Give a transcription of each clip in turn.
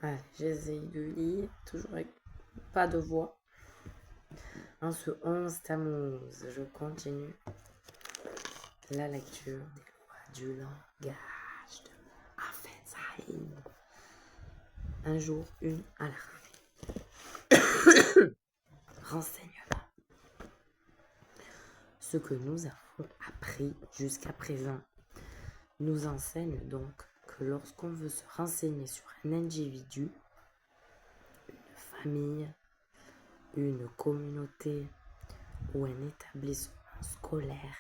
Allez, j'essaye de lire, toujours avec pas de voix. En ce 11 Tammuz, je continue la lecture des lois du langage de Hafez Haïm. Un jour, une à la renseignement. Ce que nous avons appris jusqu'à présent nous enseigne donc que lorsqu'on veut se renseigner sur un individu, une famille, une communauté ou un établissement scolaire,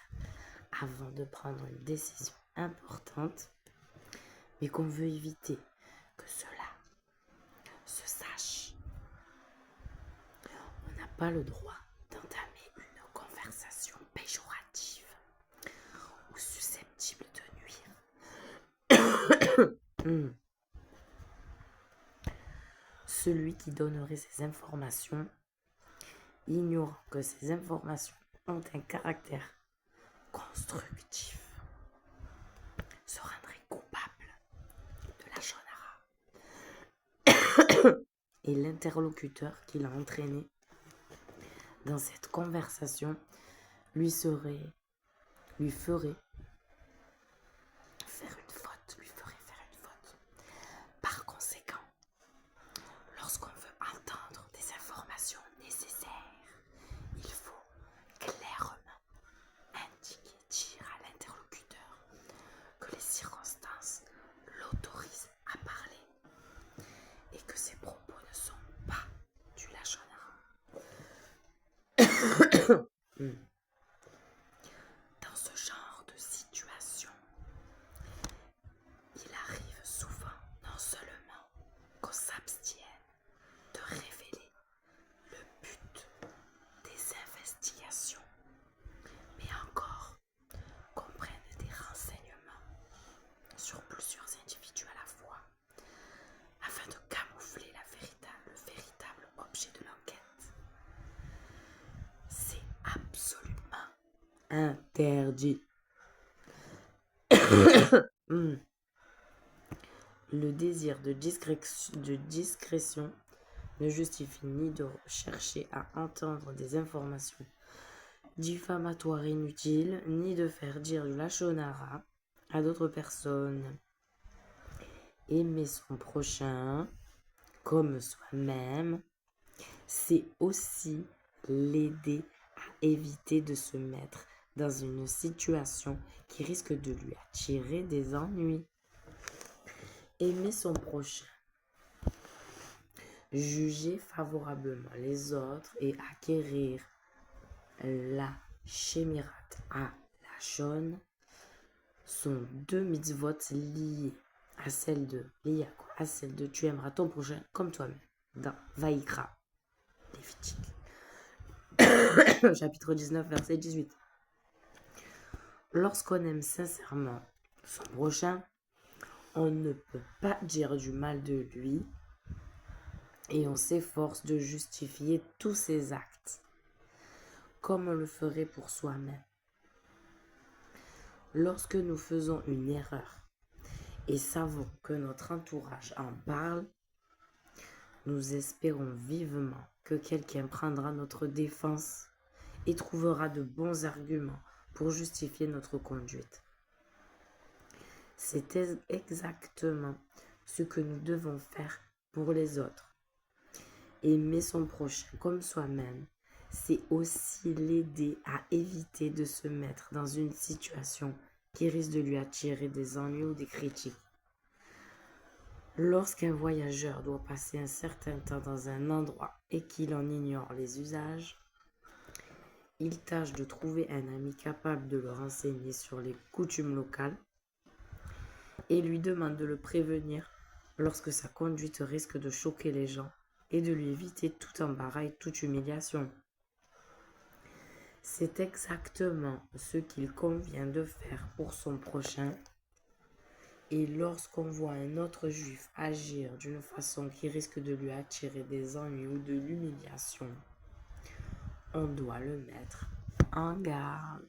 avant de prendre une décision importante, mais qu'on veut éviter que cela se sache, on n'a pas le droit d'entamer une conversation péjorative ou susceptible de nuire. Celui qui donnerait ces informations, ignorant que ces informations ont un caractère constructif, se rendrait coupable de la shonara. Et l'interlocuteur qui l'a entraîné dans cette conversation lui ferait faire une faute. Par conséquent, lorsqu'on veut entendre des informations nécessaires, il faut clairement dire à l'interlocuteur que les circonstances l'autorisent à parler et que ses propos ne sont pas du lachonara. Dans ce genre de situation, il arrive souvent non seulement qu'on s'abstienne de révéler le but des investigations, mais encore qu'on prenne des renseignements sur plusieurs individus à la fois, afin de camoufler le véritable objet de l'enquête. C'est absolument interdit. Le désir de discrétion ne justifie ni de chercher à entendre des informations diffamatoires inutiles, ni de faire dire du lachonara à d'autres personnes. Aimer son prochain comme soi-même, c'est aussi l'aider à éviter de se mettre dans une situation qui risque de lui attirer des ennuis. Aimer son prochain, juger favorablement les autres et acquérir la Shemirat à la Shon sont deux mitzvot liées à celle de tu aimeras ton prochain comme toi-même dans Vaïkra, Lévitique, chapitre 19, verset 18. Lorsqu'on aime sincèrement son prochain, on ne peut pas dire du mal de lui et on s'efforce de justifier tous ses actes comme on le ferait pour soi-même. Lorsque nous faisons une erreur et savons que notre entourage en parle, nous espérons vivement que quelqu'un prendra notre défense et trouvera de bons arguments pour justifier notre conduite. C'est exactement ce que nous devons faire pour les autres. Aimer son prochain comme soi-même, c'est aussi l'aider à éviter de se mettre dans une situation qui risque de lui attirer des ennuis ou des critiques. Lorsqu'un voyageur doit passer un certain temps dans un endroit et qu'il en ignore les usages, il tâche de trouver un ami capable de le renseigner sur les coutumes locales et lui demande de le prévenir lorsque sa conduite risque de choquer les gens et de lui éviter tout embarras et toute humiliation. C'est exactement ce qu'il convient de faire pour son prochain. Et lorsqu'on voit un autre juif agir d'une façon qui risque de lui attirer des ennuis ou de l'humiliation, on doit le mettre en garde.